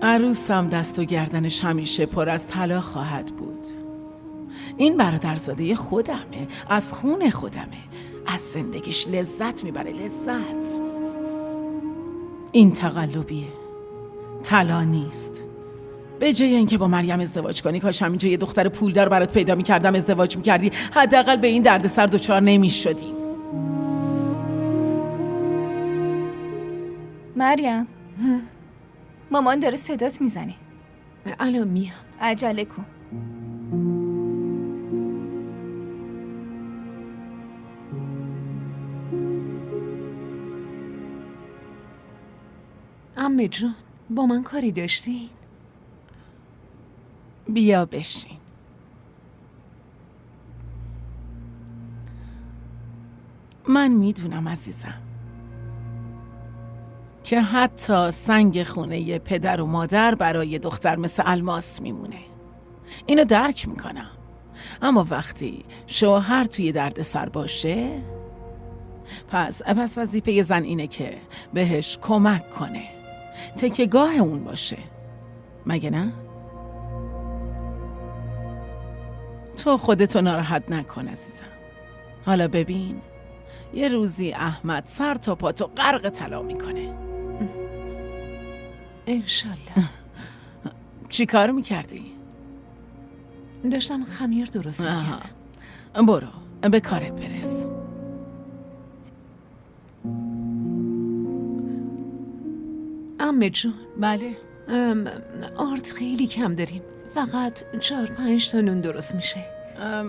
عروسم دست و گردنش همیشه پر از طلا خواهد بود. این برادرزاده خودمه، از خون خودمه، از زندگیش لذت میبره، لذت. این تقلبیه، طلا نیست. به جای اینکه با مریم ازدواج کنی، کاش همینجا یه دختر پولدار برات پیدا میکردم ازدواج میکردی، حداقل به این دردسر دچار نمیشدیم. مریم، مامان داره صدات میزنه. الان میام. عجله کن. عمه جون، با من کاری داشتین؟ بیا بشین. من میدونم عزیزم که حتی سنگ خونه پدر و مادر برای دختر مثل الماس میمونه. اینو درک میکنم. اما وقتی شوهر توی درد سر باشه، پس وظیفه زن اینه که بهش کمک کنه، تکیه‌گاه اون باشه، مگه نه؟ تو خودتو ناراحت نکن عزیزم. حالا ببین، یه روزی احمد سر تا پاتو غرق طلا میکنه. انشالله. چی کار میکردی؟ داشتم خمیر درست میکردم. برو به کارت برس. عمه جون، بله. آرد خیلی کم داریم. فقط 4-5 تا نون درست میشه.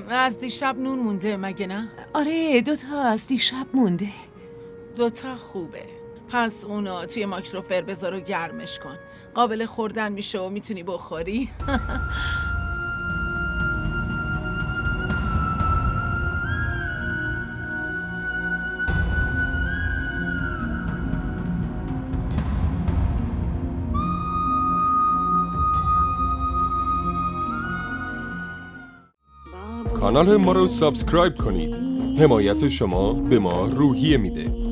از دیشب نون مونده مگه نه؟ آره، 2 تا از دیشب مونده. 2 تا خوبه. پس اونا توی مایکروفر بذار و گرمش کن. قابل خوردن میشه و میتونی بخوری. کانال ما رو سابسکرایب کنید. حمایت شما به ما روحیه میده.